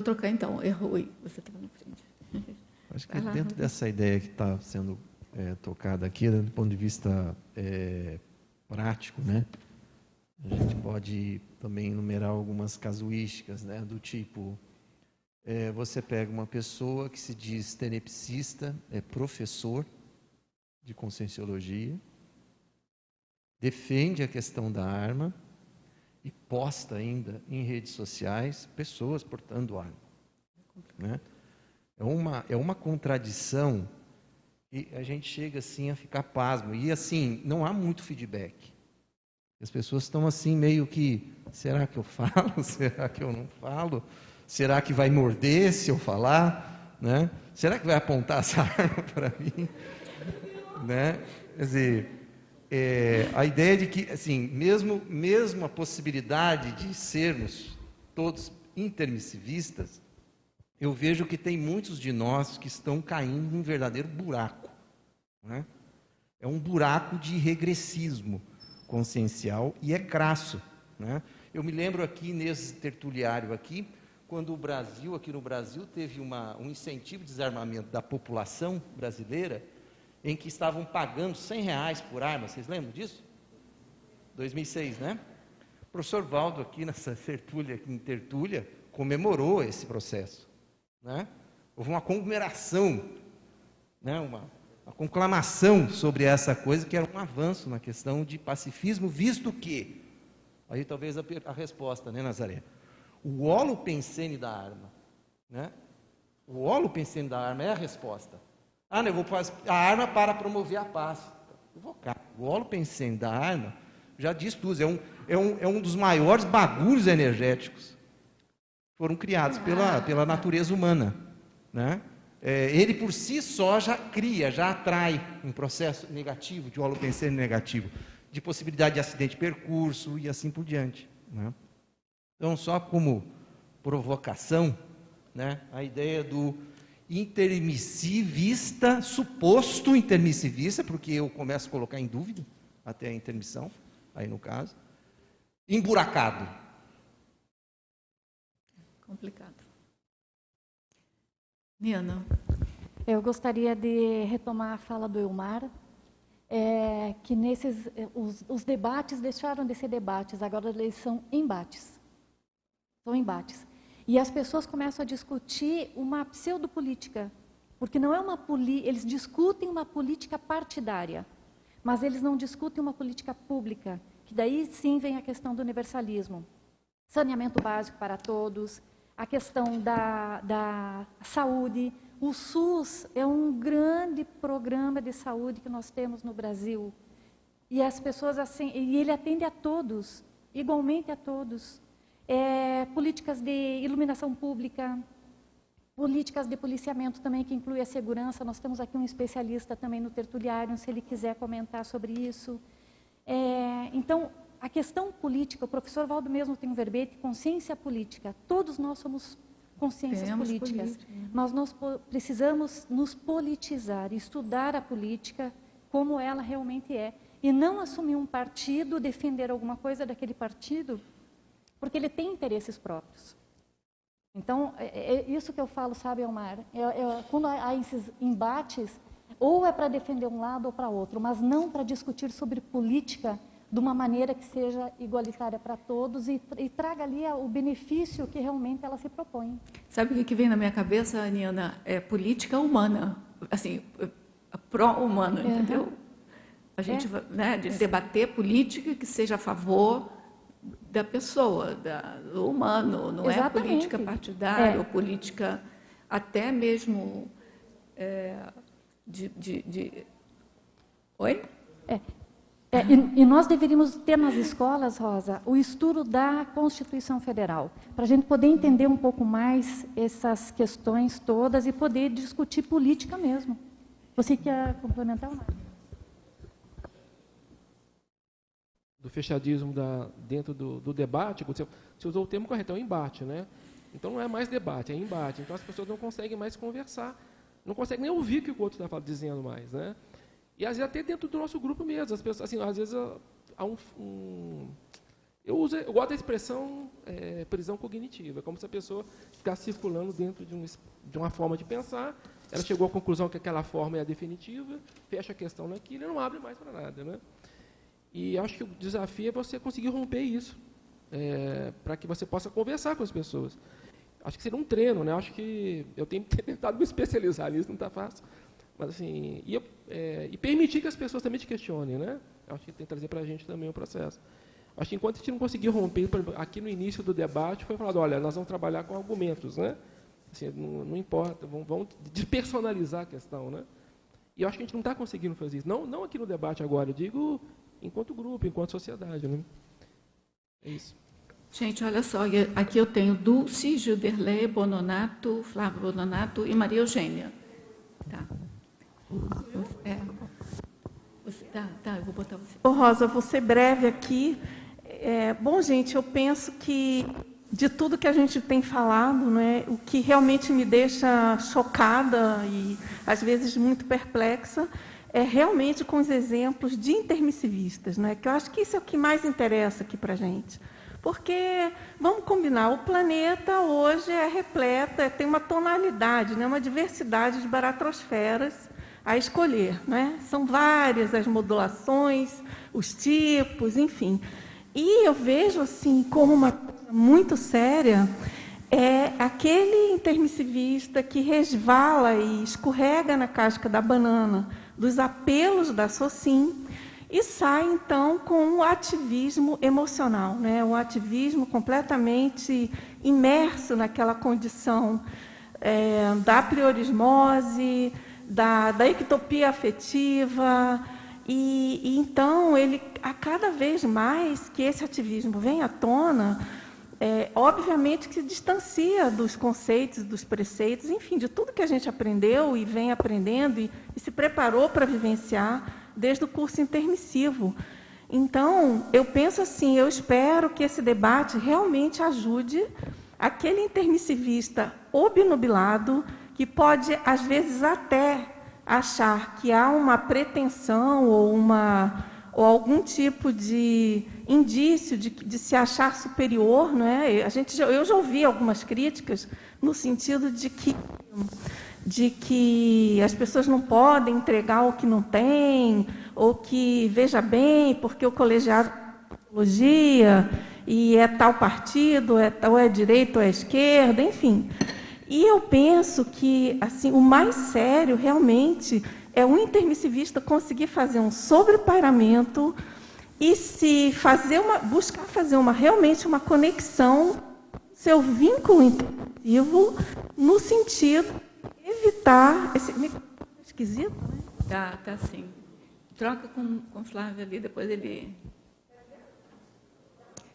Vou trocar então. Rui, você está na frente. Acho que dentro dessa ideia que está sendo tocada aqui, do ponto de vista prático, né, a gente pode também enumerar algumas casuísticas, né, do tipo, você pega uma pessoa que se diz tenepsista, é professor de conscienciologia, defende a questão da arma e posta ainda em redes sociais pessoas portando arma, né? É uma contradição e a gente chega assim a ficar pasmo. E assim, não há muito feedback. As pessoas estão assim meio que, será que eu falo? Será que eu não falo? Será que vai morder se eu falar? Né? Será que vai apontar essa arma para mim? Né? Quer dizer, a ideia de que, assim, mesmo a possibilidade de sermos todos intermissivistas, eu vejo que tem muitos de nós que estão caindo num verdadeiro buraco, né? É um buraco de regressismo consciencial e é crasso, né? Eu me lembro aqui nesse tertuliário aqui, quando aqui no Brasil, teve um incentivo de desarmamento da população brasileira, em que estavam pagando R$100 por arma, vocês lembram disso? 2006, né? O professor Valdo aqui nessa tertúlia, comemorou esse processo, né? Houve uma comemoração, né? uma conclamação sobre essa coisa, que era um avanço na questão de pacifismo, visto que, aí talvez a resposta, né, Nazaré? O holopensene da arma, né? O holopensene da arma é a resposta. Eu vou fazer a arma para promover a paz. O holopensene da arma já diz tudo, é um dos maiores bagulhos energéticos foram criados pela natureza humana, né? Ele por si só já cria, já atrai um processo negativo, de holopensene negativo, de possibilidade de acidente de percurso e assim por diante, né? Então, só como provocação, né, a ideia do intermissivista, suposto intermissivista, porque eu começo a colocar em dúvida até a intermissão, aí no caso, emburacado. Complicado. Niana. Eu gostaria de retomar a fala do Elmar, que os debates deixaram de ser debates, agora eles são embates. São embates. E as pessoas começam a discutir uma pseudopolítica, porque não é eles discutem uma política partidária, mas eles não discutem uma política pública, que daí sim vem a questão do universalismo. Saneamento básico para todos, a questão da saúde. O SUS é um grande programa de saúde que nós temos no Brasil. E as pessoas assim, e ele atende a todos, igualmente a todos. Políticas de iluminação pública, políticas de policiamento também, que inclui a segurança. Nós temos aqui um especialista também no tertuliário, se ele quiser comentar sobre isso. Então, a questão política, o professor Valdo mesmo tem um verbete, consciência política. Todos nós somos consciências políticas, mas nós precisamos nos politizar, estudar a política como ela realmente é, e não assumir um partido, defender alguma coisa daquele partido, porque ele tem interesses próprios. Então, é isso que eu falo, sabe, Elmar? Quando há esses embates, ou é para defender um lado ou para outro, mas não para discutir sobre política de uma maneira que seja igualitária para todos e traga ali o benefício que realmente ela se propõe. Sabe o que vem na minha cabeça, Niana? É política humana, assim, pró-humano, entendeu? A gente né, de debater política que seja a favor da pessoa, do humano, não é política partidária ou política até mesmo Oi? E nós deveríamos ter nas escolas, Rosa, o estudo da Constituição Federal, para a gente poder entender um pouco mais essas questões todas e poder discutir política mesmo. Você quer complementar, Mário? Do fechadismo dentro do debate, você usou o termo correto, é um embate, né? Então não é mais debate, é embate. Então as pessoas não conseguem mais conversar, não conseguem nem ouvir o que o outro está dizendo mais, né? E às vezes até dentro do nosso grupo mesmo, as pessoas, assim, às vezes há Eu gosto da expressão prisão cognitiva, como se a pessoa ficasse circulando dentro de uma forma de pensar, ela chegou à conclusão que aquela forma é a definitiva, fecha a questão naquilo e não abre mais para nada, né? E acho que o desafio é você conseguir romper isso, para que você possa conversar com as pessoas. Acho que seria um treino, né? Acho que eu tenho tentado me especializar nisso, não está fácil. Mas, assim, e permitir que as pessoas também te questionem, né? Acho que tem que trazer para a gente também o processo. Acho que enquanto a gente não conseguir romper, aqui no início do debate foi falado, olha, nós vamos trabalhar com argumentos, né? Assim, não importa, vamos despersonalizar a questão, né? E eu acho que a gente não está conseguindo fazer isso. Não aqui no debate agora, eu digo enquanto grupo, enquanto sociedade, né? É isso. Gente, olha só, aqui eu tenho Dulce, Gilderley, Bononato, Flávio Bononato e Maria Eugênia. Tá. Tá, eu vou botar você. Ô, Rosa, eu vou ser breve aqui. Bom, gente, eu penso que de tudo que a gente tem falado, né, o que realmente me deixa chocada e, às vezes, muito perplexa é realmente com os exemplos de intermissivistas, né, que eu acho que isso é o que mais interessa aqui para a gente. Porque, vamos combinar, o planeta hoje é repleto, tem uma tonalidade, né, uma diversidade de baratrosferas a escolher, né? São várias as modulações, os tipos, enfim. E eu vejo assim como uma coisa muito séria aquele intermissivista que resvala e escorrega na casca da banana dos apelos da Socim e sai então com o ativismo emocional, né? Um ativismo completamente imerso naquela condição da priorismose, da ectopia afetiva, e então ele, a cada vez mais que esse ativismo vem à tona, obviamente que se distancia dos conceitos, dos preceitos, enfim, de tudo que a gente aprendeu e vem aprendendo e se preparou para vivenciar desde o curso intermissivo. Então, eu penso assim, eu espero que esse debate realmente ajude aquele intermissivista obnubilado, que pode, às vezes, até achar que há uma pretensão ou algum tipo de indício de se achar superior, não é? Eu já ouvi algumas críticas no sentido de que as pessoas não podem entregar o que não têm, ou que, veja bem, porque o colegiado é psicologia, e é tal partido, ou é direita ou é esquerda, enfim. E eu penso que assim, o mais sério, realmente, é o intermissivista conseguir fazer um sobrepairamento e buscar fazer realmente uma conexão, seu vínculo intermissivo, no sentido de evitar... Esse esquisito, né? Tá sim. Troca com o Flávio ali, depois ele...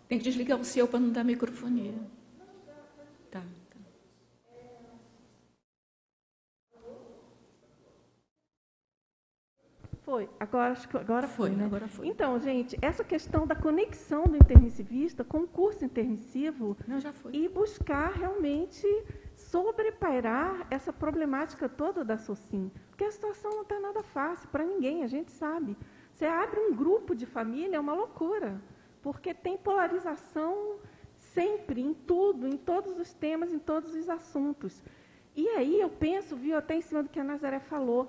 Tem que desligar o seu para não dar microfonia. Tá. Foi, acho que agora foi, né? Agora foi. Então, gente, essa questão da conexão do intermissivista com o curso intermissivo já foi. E buscar realmente sobrepairar essa problemática toda da Socim, porque a situação não está nada fácil para ninguém, a gente sabe. Você abre um grupo de família, é uma loucura, porque tem polarização sempre, em tudo, em todos os temas, em todos os assuntos. E aí eu penso, até em cima do que a Nazaré falou,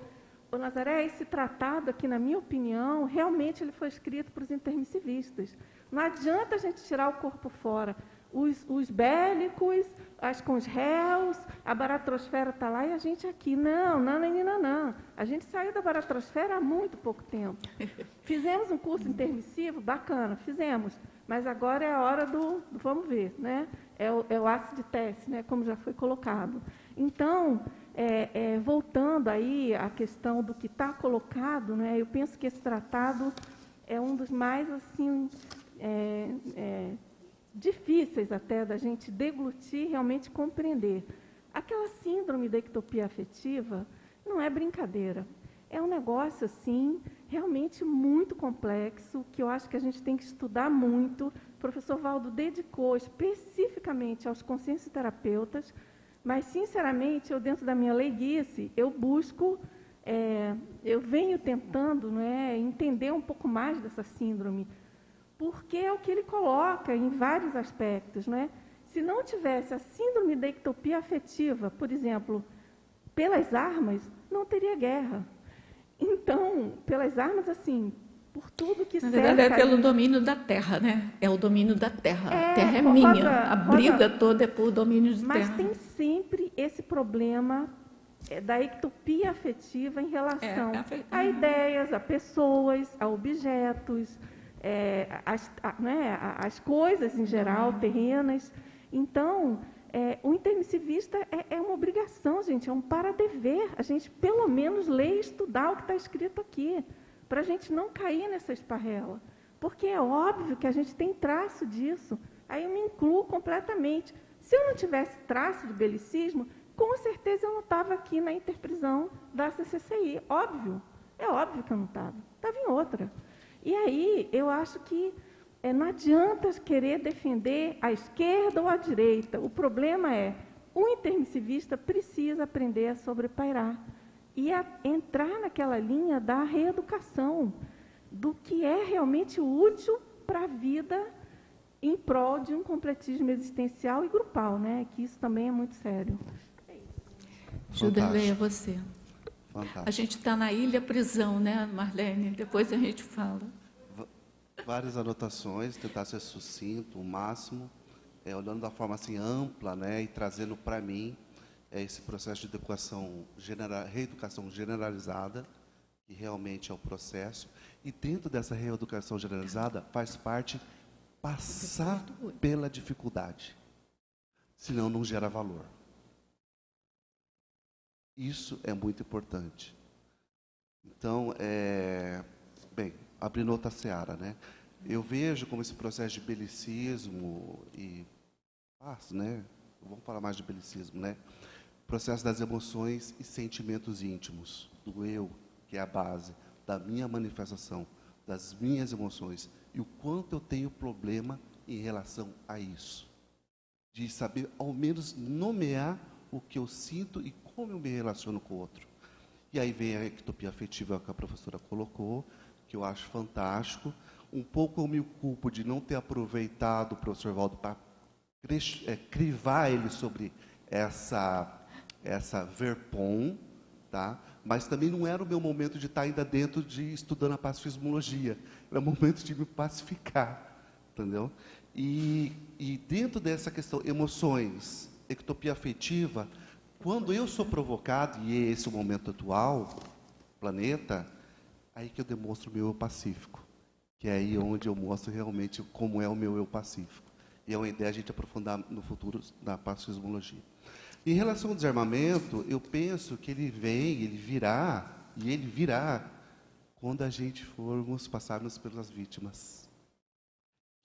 o Nazaré, esse tratado aqui, na minha opinião, realmente ele foi escrito para os intermissivistas. Não adianta a gente tirar o corpo fora. Os bélicos, com os réus, a baratrosfera está lá e a gente aqui. Não. A gente saiu da baratrosfera há muito pouco tempo. Fizemos um curso intermissivo, bacana, fizemos. Mas agora é a hora do vamos ver, né? É o ácido de teste, né? Como já foi colocado. Então, voltando aí à questão do que está colocado, né, eu penso que esse tratado é um dos mais assim, difíceis até da gente deglutir e realmente compreender. Aquela síndrome da ectopia afetiva não é brincadeira. É um negócio assim, realmente muito complexo, que eu acho que a gente tem que estudar muito. O professor Valdo dedicou especificamente aos consciencioterapeutas, mas, sinceramente, eu, dentro da minha leiguice, eu busco, eu venho tentando, não é, entender um pouco mais dessa síndrome, porque é o que ele coloca em vários aspectos, né? Se não tivesse a síndrome da ectopia afetiva, por exemplo, pelas armas, não teria guerra. Então, pelas armas, assim, por tudo que Na cerca... verdade, é pelo domínio da terra, né? É o domínio da terra. A terra é Rosa, minha. A briga toda é por domínio de mas terra. tem sempre esse problema da ectopia afetiva em relação a ideias, a pessoas, a objetos, as coisas em geral, terrenas. Então, o intermissivista é uma obrigação, gente, é um para-dever. A gente, pelo menos, ler e estudar o que está escrito aqui, para a gente não cair nessa esparrela. Porque é óbvio que a gente tem traço disso. Aí eu me incluo completamente. Se eu não tivesse traço de belicismo, com certeza eu não estava aqui na interprisão da CCCI. Óbvio. É óbvio que eu não estava. Estava em outra. E aí, eu acho que não adianta querer defender a esquerda ou a direita. O problema é, o intermissivista precisa aprender a sobrepairar e a entrar naquela linha da reeducação, do que é realmente útil para a vida em prol de um completismo existencial e grupal, né? Que isso também é muito sério. Juderley, é você. Fantástico. A gente está na ilha prisão, né, Marlene? Depois a gente fala. Várias anotações, tentar ser sucinto, o máximo, olhando da forma assim ampla, né, e trazendo para mim esse processo de reeducação generalizada, que realmente é o processo, e dentro dessa reeducação generalizada faz parte passar pela dificuldade, senão não gera valor. Isso é muito importante. Então, bem, abrindo outra seara, né? Eu vejo como esse processo de belicismo e né? Vamos falar mais de belicismo, né? Processo das emoções e sentimentos íntimos, do eu, que é a base da minha manifestação, das minhas emoções, e o quanto eu tenho problema em relação a isso. De saber, ao menos, nomear o que eu sinto e como eu me relaciono com o outro. E aí vem a ectopia afetiva que a professora colocou, que eu acho fantástico. Um pouco eu me culpo de não ter aproveitado o professor Valdo para crivar ele sobre essa verpom, tá? Mas também não era o meu momento de estar ainda dentro de estudando a pacifismologia. Era o momento de me pacificar, entendeu? E dentro dessa questão, emoções, ectopia afetiva, quando eu sou provocado, e é esse o momento atual, planeta, aí que eu demonstro o meu eu pacífico, que é aí onde eu mostro realmente como é o meu eu pacífico. E é uma ideia a gente aprofundar no futuro da pacifismologia. Em relação ao desarmamento, eu penso que ele virá quando a gente passarmos pelas vítimas.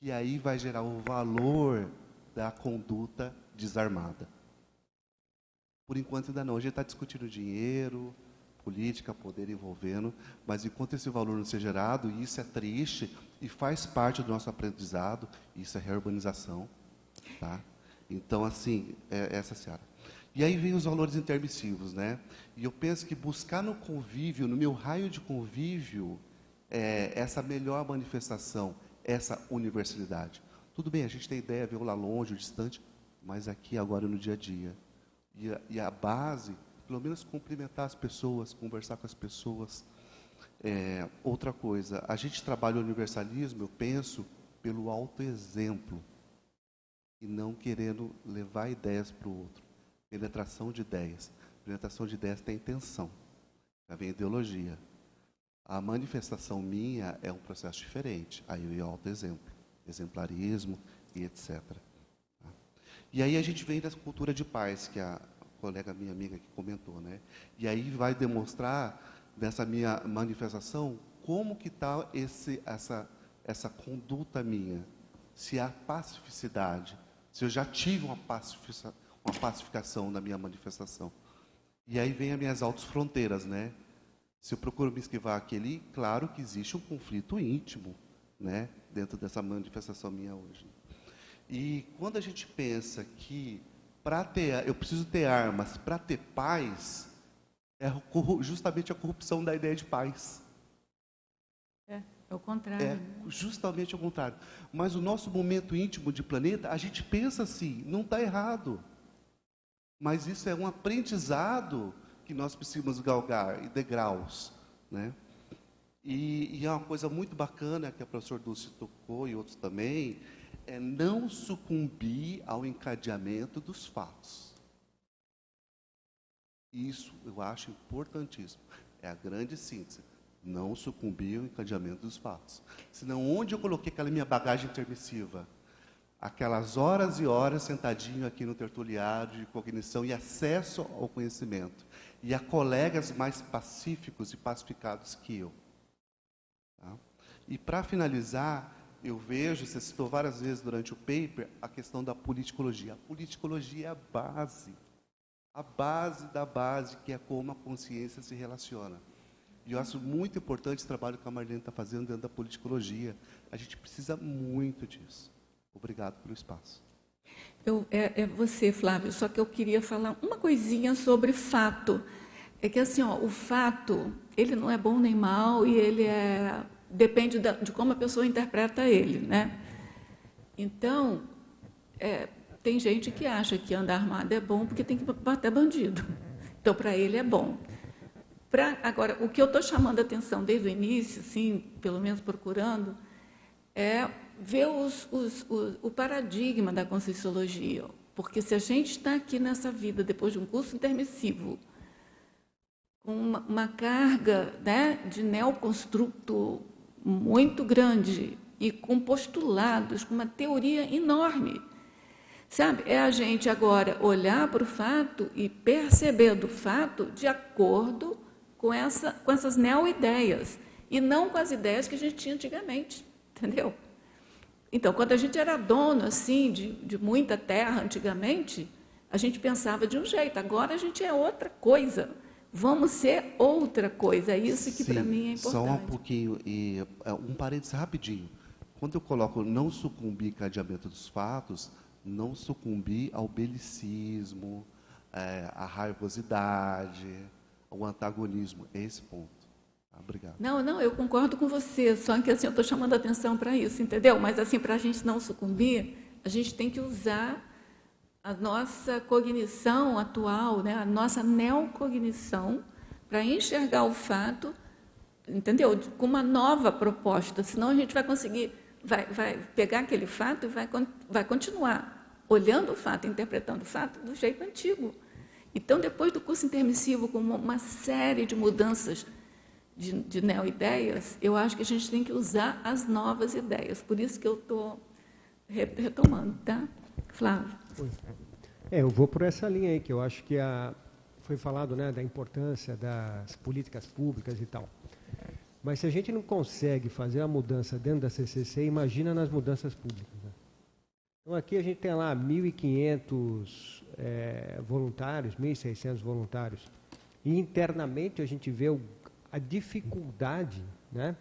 E aí vai gerar o valor da conduta desarmada. Por enquanto ainda não. A gente está discutindo dinheiro, política, poder envolvendo, mas enquanto esse valor não ser gerado, e isso é triste e faz parte do nosso aprendizado, isso é reurbanização, tá? Então, assim, essa seara. E aí vem os valores intermissivos, né? E eu penso que buscar no convívio, no meu raio de convívio, essa melhor manifestação, essa universalidade. Tudo bem, a gente tem ideia, ver lá longe, distante, mas aqui, agora, no dia a dia. E a base, pelo menos cumprimentar as pessoas, conversar com as pessoas. Outra coisa, a gente trabalha o universalismo, eu penso, pelo autoexemplo, e não querendo levar ideias para o outro. Penetração de ideias. Penetração de ideias tem intenção. Já vem ideologia. A manifestação minha é um processo diferente. Aí eu ia autoexemplo, exemplarismo e etc. E aí a gente vem da cultura de paz, que a colega minha amiga que comentou, né? E aí vai demonstrar, nessa minha manifestação, como que está essa conduta minha. Se há pacificidade, se eu já tive uma pacificação na minha manifestação. E aí vem as minhas autofronteiras, né? Se eu procuro me esquivar aqui ali, claro que existe um conflito íntimo, né? Dentro dessa manifestação minha hoje. E quando a gente pensa que eu preciso ter armas para ter paz, é justamente a corrupção da ideia de paz. É o contrário. É justamente o contrário. Mas o nosso momento íntimo de planeta, a gente pensa assim, não está errado. Mas isso é um aprendizado que nós precisamos galgar, e degraus, né? E é uma coisa muito bacana que a professora Dulce tocou e outros também, é não sucumbir ao encadeamento dos fatos. Isso eu acho importantíssimo. É a grande síntese. Não sucumbir ao encadeamento dos fatos. Senão, onde eu coloquei aquela minha bagagem intermissiva? Aquelas horas e horas sentadinho aqui no tertuliário de cognição e acesso ao conhecimento. E a colegas mais pacíficos e pacificados que eu. Tá? E para finalizar, eu vejo, você citou várias vezes durante o paper, a questão da politicologia. A politicologia é a base da base, que é como a consciência se relaciona. E eu acho muito importante o trabalho que a Marlene está fazendo dentro da politicologia. A gente precisa muito disso. Obrigado pelo espaço. É você, Flávio, só que eu queria falar uma coisinha sobre fato. É que assim, ó, o fato, ele não é bom nem mal e ele depende de como a pessoa interpreta ele, né? Então, tem gente que acha que andar armado é bom porque tem que bater bandido. Então, para ele é bom. Agora, o que eu estou chamando a atenção desde o início, assim, pelo menos procurando, é ver o paradigma da Conscienciologia. Porque se a gente está aqui nessa vida, depois de um curso intermissivo, com uma carga, né, de neoconstruto muito grande e com postulados, com uma teoria enorme, sabe? É a gente agora olhar para o fato e perceber do fato de acordo com essas neo-ideias, e não com as ideias que a gente tinha antigamente, entendeu? Então, quando a gente era dono, assim, de muita terra antigamente, a gente pensava de um jeito, agora a gente é outra coisa, vamos ser outra coisa, é isso que para mim é importante. Só um pouquinho, e um parênteses rapidinho. Quando eu coloco não sucumbir ao encadeamento dos fatos, não sucumbir ao belicismo, à raivosidade, o antagonismo, é esse ponto. Obrigado. Não, eu concordo com você, só que assim, eu estou chamando a atenção para isso, entendeu? Mas assim, para a gente não sucumbir, a gente tem que usar a nossa cognição atual, né? A nossa neocognição, para enxergar o fato, entendeu? Com uma nova proposta, senão a gente vai conseguir, vai pegar aquele fato e vai continuar olhando o fato, interpretando o fato do jeito antigo. Então, depois do curso intermissivo, com uma série de mudanças de neo-ideias, eu acho que a gente tem que usar as novas ideias. Por isso que eu estou retomando, tá? Flávio. Eu vou por essa linha aí, que eu acho que foi falado, né, da importância das políticas públicas e tal. Mas se a gente não consegue fazer a mudança dentro da CCC, imagina nas mudanças públicas, né? Então, aqui a gente tem lá 1.500 voluntários, 1.600 voluntários. E internamente a gente vê a dificuldade, né,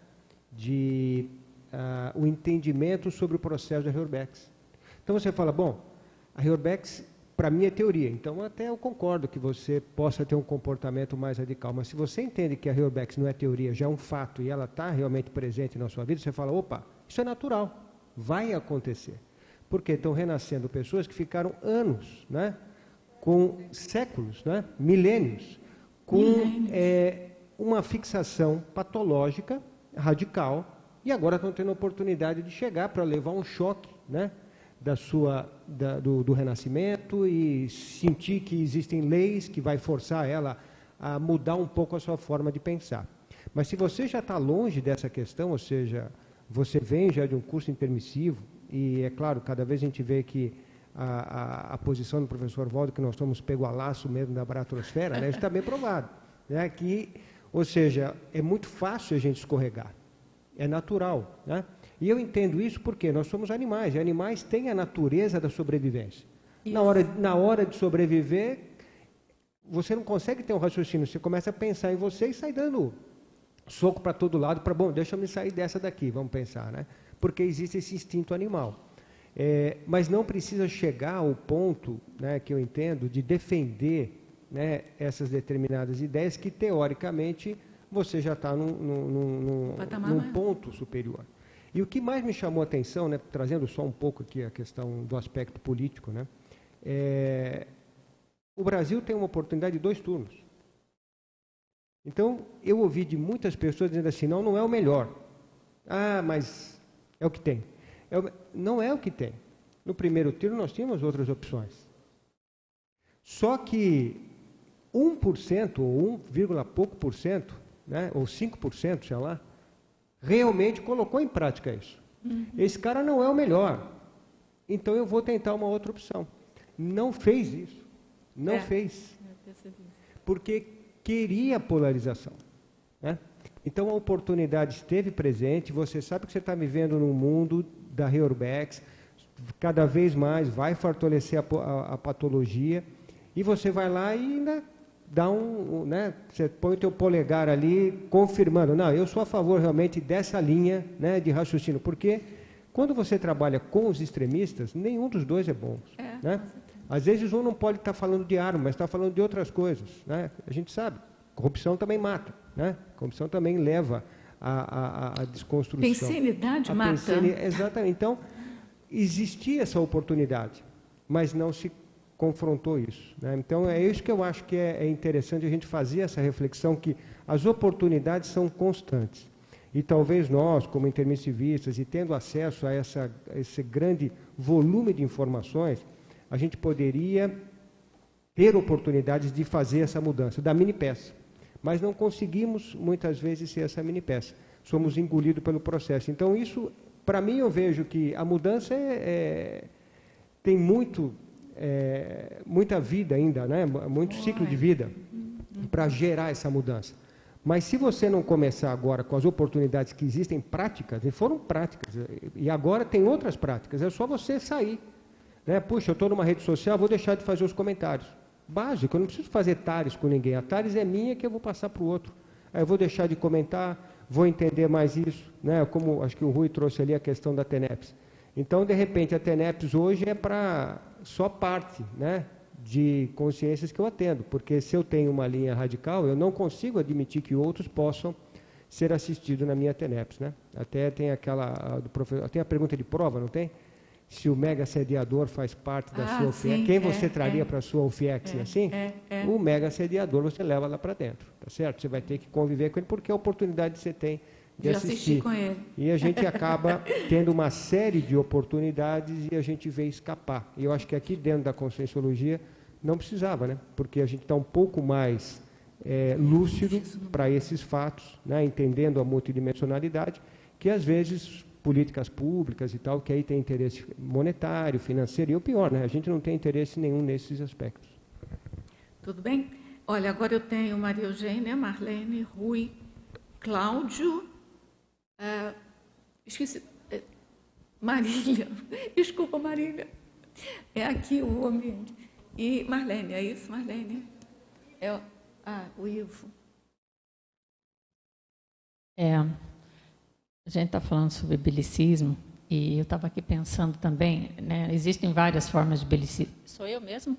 o entendimento sobre o processo da Reurbex. Então você fala, bom, a Reurbex, para mim, é teoria. Então até eu concordo que você possa ter um comportamento mais radical. Mas se você entende que a Reurbex não é teoria, já é um fato, e ela está realmente presente na sua vida, você fala, opa, isso é natural, vai acontecer. Porque estão renascendo pessoas que ficaram anos, né, com séculos, né, milênios, com uma fixação patológica, radical, e agora estão tendo a oportunidade de chegar para levar um choque, né, do renascimento e sentir que existem leis que vai forçar ela a mudar um pouco a sua forma de pensar. Mas se você já está longe dessa questão, ou seja, você vem já de um curso intermissivo, e é claro, cada vez a gente vê que a posição do professor Waldo, que nós estamos pego a laço mesmo da baratrosfera, né, isso está bem provado, né, ou seja, é muito fácil a gente escorregar, é natural, né? E eu entendo isso porque nós somos animais, e animais têm a natureza da sobrevivência. Na hora de sobreviver, você não consegue ter um raciocínio, você começa a pensar em você e sai dando soco para todo lado, bom, deixa eu me sair dessa daqui, vamos pensar, né? Porque existe esse instinto animal. Mas não precisa chegar ao ponto, né, que eu entendo, de defender, né, essas determinadas ideias que, teoricamente, você já está num ponto superior. E o que mais me chamou a atenção, né, trazendo só um pouco aqui a questão do aspecto político, né, o Brasil tem uma oportunidade de 2 turnos. Então, eu ouvi de muitas pessoas dizendo assim, não é o melhor. Ah, mas é o que tem. Não é o que tem. No primeiro turno nós tínhamos outras opções. Só que 1% ou 1, pouco por cento, né, ou 5%, sei lá, realmente colocou em prática isso. Esse cara não é o melhor. Então eu vou tentar uma outra opção. Não fez isso. Não fez. Porque queria polarização. Né? Então a oportunidade esteve presente, você sabe que você está vivendo num mundo da Reurbex, cada vez mais vai fortalecer a patologia, e você vai lá e ainda dá né, você põe o teu polegar ali, confirmando, não, eu sou a favor realmente dessa linha, né, de raciocínio, porque quando você trabalha com os extremistas, nenhum dos dois é bom. Né? Às vezes um não pode estar falando de arma, mas está falando de outras coisas. Né? A gente sabe, corrupção também mata. Né? Corrupção também leva à desconstrução. Pensenidade mata. Exatamente. Então, existia essa oportunidade, mas não se confrontou isso. Né? Então, é isso que eu acho que é interessante a gente fazer essa reflexão, que as oportunidades são constantes. E talvez nós, como intermissivistas, e tendo acesso a esse grande volume de informações, a gente poderia ter oportunidades de fazer essa mudança, da mini peça. Mas não conseguimos, muitas vezes, ser essa mini peça. Somos engolidos pelo processo. Então, isso, para mim, eu vejo que a mudança tem muita vida ainda, né? Muito ciclo de vida para gerar essa mudança. Mas se você não começar agora com as oportunidades que existem práticas, e foram práticas, e agora tem outras práticas, é só você sair. Né? Puxa, eu estou numa rede social, vou deixar de fazer os comentários. Básico, eu não preciso fazer tares com ninguém. A tares é minha que eu vou passar para o outro. Aí eu vou deixar de comentar, vou entender mais isso. Né? Como acho que o Rui trouxe ali a questão da TENEPS. Então, de repente, a TENEPS hoje é para só parte, né, de consciências que eu atendo, porque se eu tenho uma linha radical, eu não consigo admitir que outros possam ser assistidos na minha TENEPS. Né? Até tem tem a pergunta de prova, não tem? Se o mega sediador faz parte da sua UFIEX, quem você traria para a sua UFIEX, assim? O mega sediador você leva lá para dentro, tá certo? Você vai ter que conviver com ele, porque é a oportunidade que você tem de assistir com ele. E a gente acaba tendo uma série de oportunidades e a gente vê escapar. E eu acho que aqui dentro da Conscienciologia não precisava, né? Porque a gente está um pouco mais lúcido para esses fatos, né? Entendendo a multidimensionalidade, que às vezes políticas públicas e tal, que aí tem interesse monetário, financeiro, e o pior, né? A gente não tem interesse nenhum nesses aspectos. Tudo bem? Olha, agora eu tenho Maria Eugênia, Marlene, Rui, Cláudio, esqueci, Marília, desculpa, Marília, é aqui o ambiente. E Marlene, é isso, Marlene? O Ivo. A gente está falando sobre belicismo e eu estava aqui pensando também, né, existem várias formas de belicismo. Sou eu mesmo?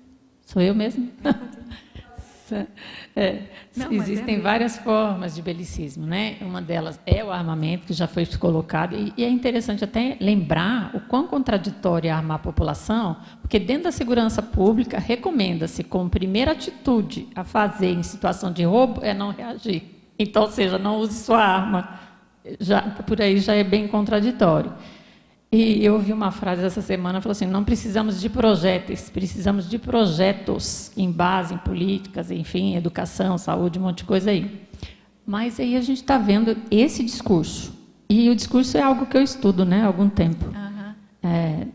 Existem várias formas de belicismo, né? Uma delas é o armamento, que já foi colocado, e é interessante até lembrar o quão contraditório é armar a população, porque dentro da segurança pública recomenda-se, como primeira atitude a fazer em situação de roubo, é não reagir. Então, ou seja, não use sua arma. Por aí já é bem contraditório. E eu ouvi uma frase essa semana, falou assim, não precisamos de projéteis, precisamos de projetos em base em políticas, enfim, educação, saúde, um monte de coisa aí. Mas aí a gente está vendo esse discurso. E o discurso é algo que eu estudo, né, há algum tempo.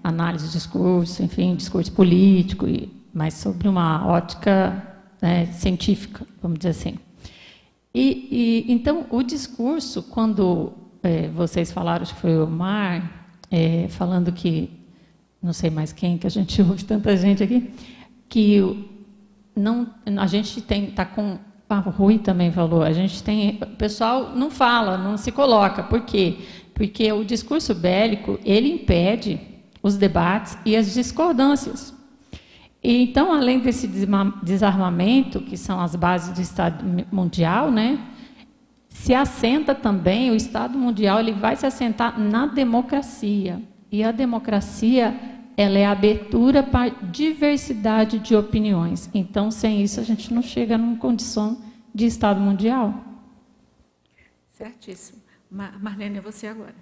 Análise de discurso, enfim, discurso político, mas sobre uma ótica científica, vamos dizer assim. Então, o discurso, quando vocês falaram, acho que foi o Omar, falando que, não sei mais quem, que a gente ouve tanta gente aqui, que a gente está com... o Rui também falou, o pessoal não fala, não se coloca. Por quê? Porque o discurso bélico, ele impede os debates e as discordâncias. E, então, além desse desarmamento, que são as bases do Estado Mundial, né, se assenta também, o Estado Mundial ele vai se assentar na democracia. E a democracia, ela é a abertura para diversidade de opiniões. Então, sem isso, a gente não chega numa condição de Estado Mundial. Certíssimo. Marlene, você agora.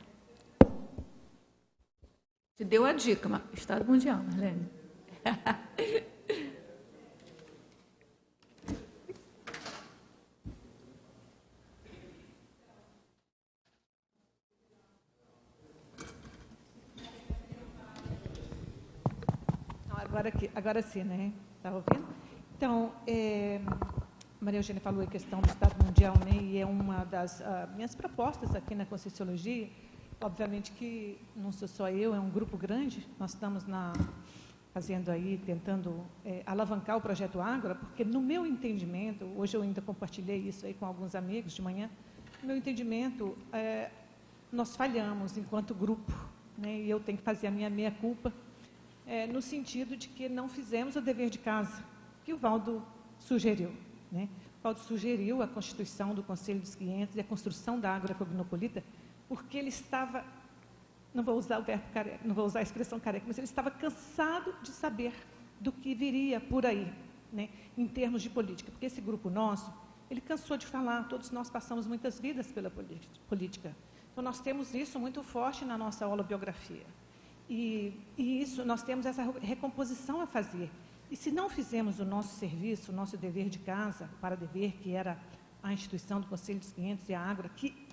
Te deu a dica, Estado Mundial, Marlene. Agora sim, né? Está ouvindo? Então, Maria Eugênia falou a questão do Estado Mundial, né? E é uma das minhas propostas aqui na Conscienciologia. Obviamente que não sou só eu, é um grupo grande. Nós estamos fazendo aí, tentando alavancar o projeto Ágora, porque no meu entendimento, hoje eu ainda compartilhei isso aí com alguns amigos de manhã, no meu entendimento, nós falhamos enquanto grupo, né? E eu tenho que fazer a minha meia-culpa, no sentido de que não fizemos o dever de casa que o Valdo sugeriu, né? O Valdo sugeriu a constituição do Conselho dos 500 e a construção da Ágora Cognopolita, porque ele estava, não vou usar o verbo careca, não vou usar a expressão careca, mas ele estava cansado de saber do que viria por aí, né, em termos de política, porque esse grupo nosso, ele cansou de falar, todos nós passamos muitas vidas pela política, então nós temos isso muito forte na nossa holobiografia. E isso, nós temos essa recomposição a fazer. E se não fizermos o nosso serviço, o nosso dever de casa, para dever, que era a instituição do Conselho dos 500 e a Ágora, que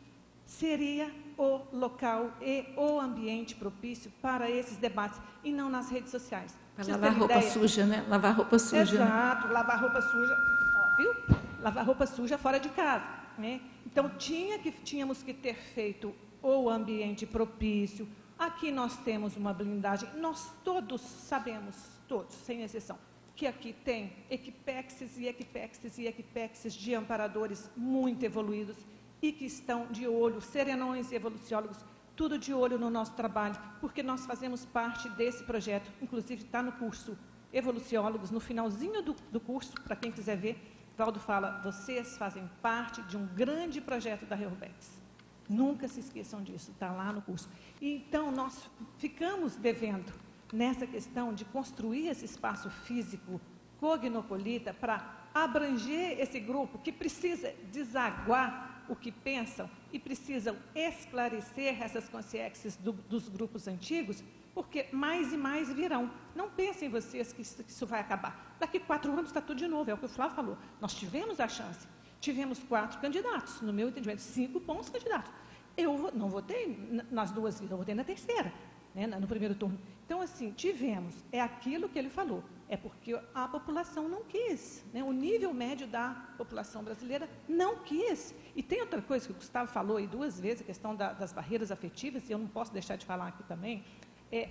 seria o local e o ambiente propício para esses debates, e não nas redes sociais. Para lavar roupa suja, né? Lavar roupa suja. Exato, né? Lavar roupa suja, ó, viu? Lavar roupa suja fora de casa, né? Então, tínhamos que ter feito o ambiente propício. Aqui nós temos uma blindagem, nós todos sabemos, todos, sem exceção, que aqui tem equipexes e equipexes e equipexes de amparadores muito evoluídos e que estão de olho, serenões e evoluciólogos, tudo de olho no nosso trabalho, porque nós fazemos parte desse projeto, inclusive está no curso Evoluciólogos, no finalzinho do curso, para quem quiser ver, Valdo fala, vocês fazem parte de um grande projeto da Reurbex. Nunca se esqueçam disso, está lá no curso. E, então, nós ficamos devendo nessa questão de construir esse espaço físico cognopolita para abranger esse grupo que precisa desaguar o que pensam e precisam esclarecer essas consciências dos grupos antigos, porque mais e mais virão. Não pensem vocês que isso vai acabar. Daqui 4 anos está tudo de novo, é o que o Flávio falou. Nós tivemos a chance. Tivemos 4 candidatos, no meu entendimento, 5 bons candidatos. Eu não votei nas 2 vidas, eu votei na terceira, né, no primeiro turno. Então, assim, tivemos, é aquilo que ele falou, é porque a população não quis, né, o nível médio da população brasileira não quis. E tem outra coisa que o Gustavo falou aí 2 vezes, a questão das barreiras afetivas, e eu não posso deixar de falar aqui também,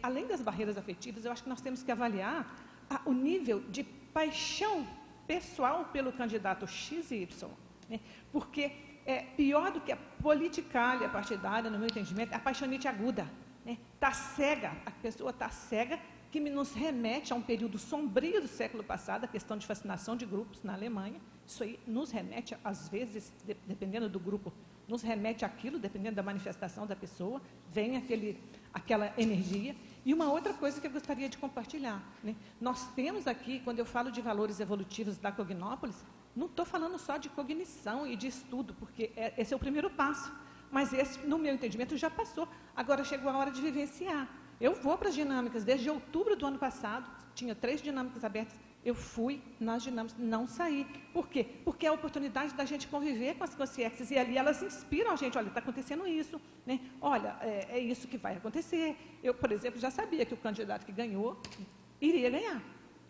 além das barreiras afetivas, eu acho que nós temos que avaliar o nível de paixão pessoal pelo candidato X e Y, né? Porque pior do que a politicalha partidária, no meu entendimento, é a paixonite aguda. Está cega, a pessoa está cega, que nos remete a um período sombrio do século passado, a questão de fascinação de grupos na Alemanha. Isso aí nos remete, às vezes, dependendo do grupo, nos remete àquilo, dependendo da manifestação da pessoa, vem aquela energia. E uma outra coisa que eu gostaria de compartilhar, né? Nós temos aqui, quando eu falo de valores evolutivos da Cognópolis, não estou falando só de cognição e de estudo, porque esse é o primeiro passo, mas esse, no meu entendimento, já passou. Agora chegou a hora de vivenciar. Eu vou para as dinâmicas, desde outubro do ano passado, tinha 3 dinâmicas abertas, eu fui nas dinâmicas, não saí. Por quê? Porque é a oportunidade da gente conviver com as consciências, e ali elas inspiram a gente, olha, está acontecendo isso, né? Olha, é isso que vai acontecer. Eu, por exemplo, já sabia que o candidato que ganhou iria ganhar.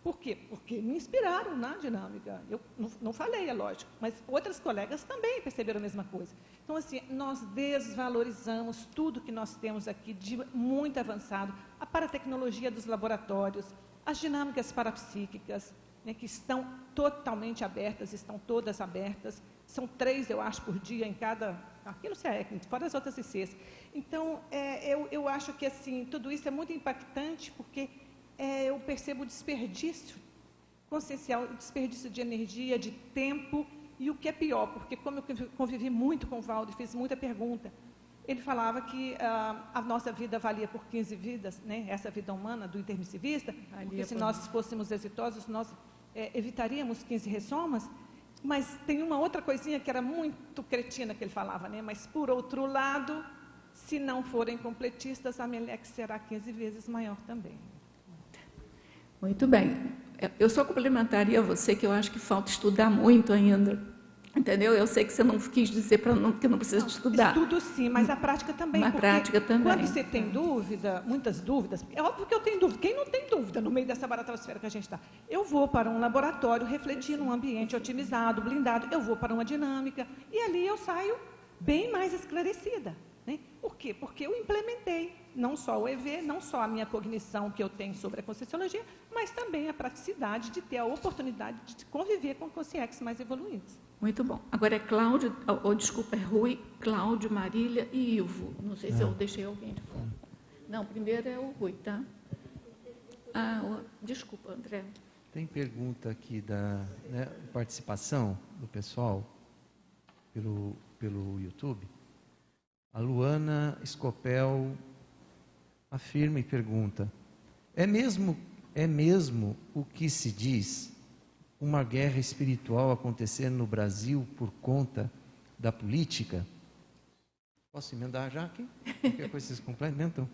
Por quê? Porque me inspiraram na dinâmica. Eu não falei, é lógico, mas outras colegas também perceberam a mesma coisa. Então, assim, nós desvalorizamos tudo que nós temos aqui de muito avançado, a paratecnologia dos laboratórios, as dinâmicas parapsíquicas, né, que estão totalmente abertas, estão todas abertas, são 3, eu acho, por dia em cada... Aqui no CAEC, fora as outras ICs. Então, eu acho que, assim, tudo isso é muito impactante, porque eu percebo o desperdício consciencial, o desperdício de energia, de tempo, E o que é pior, porque como eu convivi muito com o Valdo e fiz muita pergunta, ele falava que a nossa vida valia por 15 vidas, né? Essa vida humana do intermissivista, porque se nós fôssemos exitosos, nós evitaríamos 15 ressomas. Mas tem uma outra coisinha que era muito cretina que ele falava, né? Mas, por outro lado, se não forem completistas, a Meleque será 15 vezes maior também. Muito bem. Eu só complementaria você que eu acho que falta estudar muito ainda. Entendeu? Eu sei que você não quis dizer que não precisa estudar. Estudo sim, mas a prática também. Na prática também. Quando você tem dúvida, muitas dúvidas, é óbvio que eu tenho dúvida. Quem não tem dúvida no meio dessa baratrosfera que a gente está? Eu vou para um laboratório refletir num ambiente otimizado, blindado, eu vou para uma dinâmica e ali eu saio bem mais esclarecida. Né? Por quê? Porque eu implementei não só o EV, não só a minha cognição que eu tenho sobre a Conscienciologia, mas também a praticidade de ter a oportunidade de conviver com consciências mais evoluídas. Muito bom. Agora é Cláudio, desculpa, é Rui, Cláudio, Marília e Ivo. Não sei se eu deixei alguém de fora. Não, primeiro é o Rui, tá? Desculpa, André. Tem pergunta aqui da participação do pessoal pelo YouTube. A Luana Escopel afirma e pergunta: é mesmo o que se diz uma guerra espiritual acontecendo no Brasil por conta da política? Posso emendar já aqui? Qualquer coisa vocês complementam?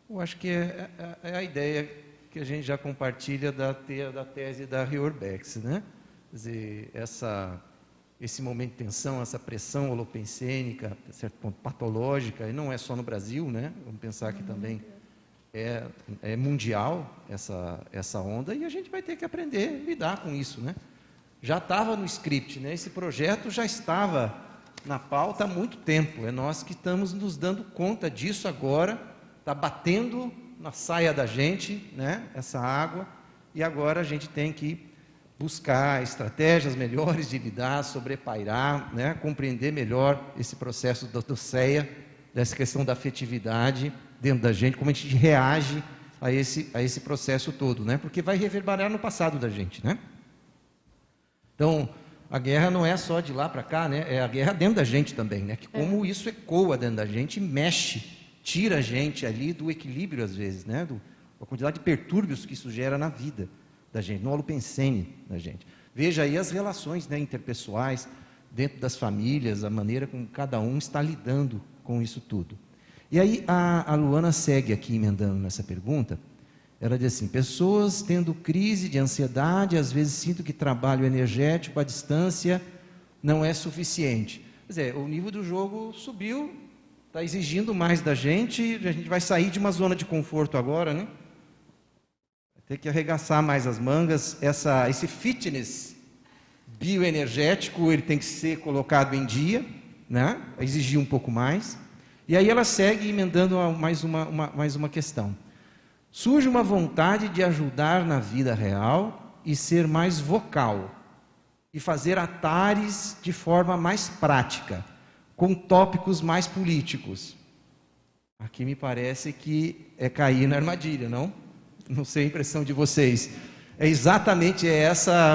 Eu acho que é a ideia que a gente já compartilha da tese da Riorbex, né? Quer dizer, esse momento de tensão, essa pressão holopensênica, a certo ponto patológica, e não é só no Brasil, né? Vamos pensar que também é mundial essa onda, e a gente vai ter que aprender a lidar com isso, né? Já estava no script, né? Esse projeto já estava na pauta há muito tempo, é nós que estamos nos dando conta disso agora, está batendo na saia da gente, né? Essa água, e agora a gente tem que buscar estratégias melhores de lidar, sobrepairar, né? Compreender melhor esse processo do CEA, dessa questão da afetividade dentro da gente, como a gente reage a esse processo todo, né? Porque vai reverberar no passado da gente, né? Então, a guerra não é só de lá para cá, né? É a guerra dentro da gente também, né? Que como isso ecoa dentro da gente, mexe, tira a gente ali do equilíbrio às vezes, né? A quantidade de pertúrbios que isso gera na vida da gente, no holopensene da gente. Veja aí as relações, né, interpessoais, dentro das famílias, a maneira como cada um está lidando com isso tudo. E aí a Luana segue aqui emendando nessa pergunta. Ela diz assim: pessoas tendo crise de ansiedade, às vezes sinto que trabalho energético à distância não é suficiente. Quer dizer, o nível do jogo subiu, está exigindo mais da gente, a gente vai sair de uma zona de conforto agora, né? Vai ter que arregaçar mais as mangas. Esse fitness bioenergético, ele tem que ser colocado em dia, né? Exigir um pouco mais. E aí ela segue emendando mais uma questão. Surge uma vontade de ajudar na vida real e ser mais vocal, e fazer atares de forma mais prática, com tópicos mais políticos. Aqui me parece que é cair na armadilha, não? Não sei a impressão de vocês. É exatamente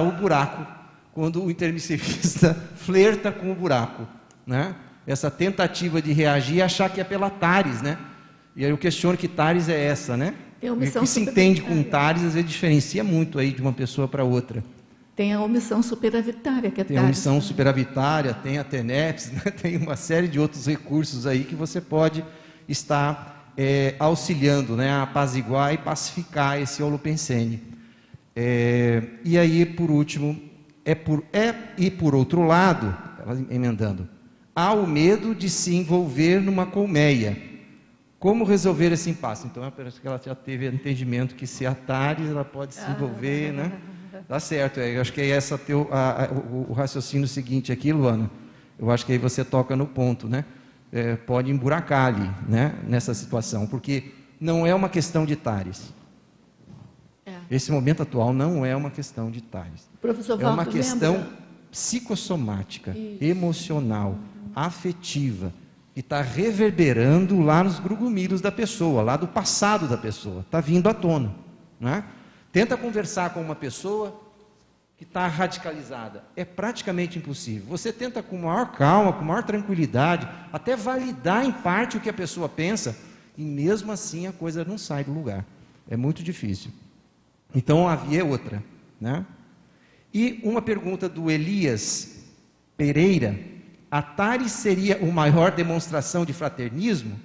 o buraco, quando o intermissivista flerta com o buraco, né? Essa tentativa de reagir e achar que é pela Tares, né? E aí eu questiono que Tares é essa, né? O que se entende com Tares, às vezes diferencia muito aí de uma pessoa para outra. Tem a omissão superavitária, que é Tem a omissão superavitária, tem a TENEPS, né? Tem uma série de outros recursos aí que você pode estar auxiliando, né? A apaziguar e pacificar esse holopensene. E aí, por último, e por outro lado, ela emendando, há o medo de se envolver numa colmeia. Como resolver esse impasse? Então, parece que ela já teve entendimento que se a Tares, ela pode se envolver, né? Tá certo, eu acho que é o raciocínio seguinte aqui, Luana. Eu acho que aí você toca no ponto, né? Pode emburacar ali, né? Nessa situação, porque não é uma questão de Tares. Esse momento atual não é uma questão de Tares. Professor Valdo, é uma questão psicossomática, emocional, afetiva, que está reverberando lá nos grugumiros da pessoa, lá do passado da pessoa, está vindo à tona, né? Tenta conversar com uma pessoa que está radicalizada. É praticamente impossível. Você tenta com maior calma, com maior tranquilidade, até validar em parte o que a pessoa pensa, e mesmo assim a coisa não sai do lugar. É muito difícil. Então havia outra, né? E uma pergunta do Elias Pereira: a TARES seria uma maior demonstração de fraternismo?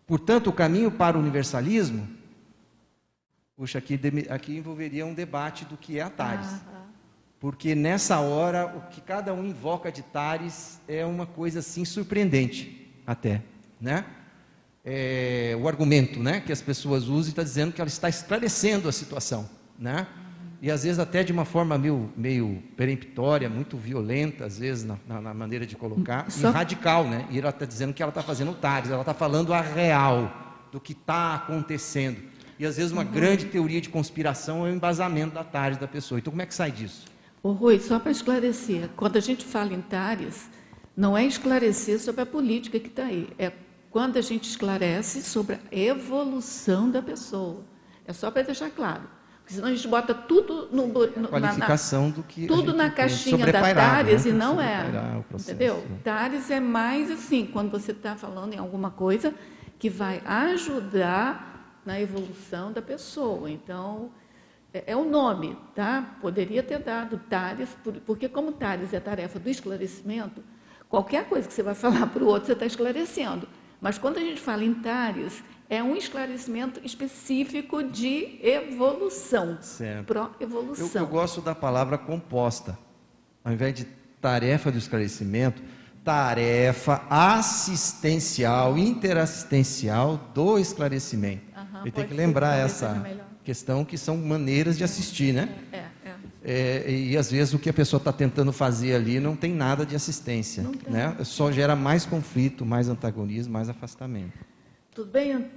Portanto, o caminho para o universalismo? Puxa, aqui envolveria um debate do que é a TARES. Porque nessa hora, o que cada um invoca de TARES é uma coisa assim surpreendente até, né? O argumento, né, que as pessoas usam está dizendo que ela está esclarecendo a situação, né? E às vezes até de uma forma meio peremptória, muito violenta, às vezes na maneira de colocar, e radical, né? E ela está dizendo que ela está fazendo TARES, ela está falando a real do que está acontecendo. E às vezes uma grande teoria de conspiração é o embasamento da TARES da pessoa. Então como é que sai disso? Ô Rui, só para esclarecer, quando a gente fala em TARES, não é esclarecer sobre a política que está aí, é quando a gente esclarece sobre a evolução da pessoa. É só para deixar claro. Porque senão a gente bota tudo qualificação do que tudo na caixinha da TARES, né? E não é. Entendeu? TARES é mais assim, quando você está falando em alguma coisa que vai ajudar na evolução da pessoa. Então, é o nome, tá? Poderia ter dado TARES, porque como TARES é a tarefa do esclarecimento, qualquer coisa que você vai falar para o outro, você está esclarecendo. Mas quando a gente fala em TARES, é um esclarecimento específico de evolução, pró-evolução. Eu gosto da palavra composta. Ao invés de tarefa do esclarecimento, tarefa assistencial, interassistencial do esclarecimento. E tem que lembrar essa questão, que são maneiras de assistir, né? E às vezes o que a pessoa está tentando fazer ali não tem nada de assistência, né? Só gera mais conflito, mais antagonismo, mais afastamento. Tudo bem,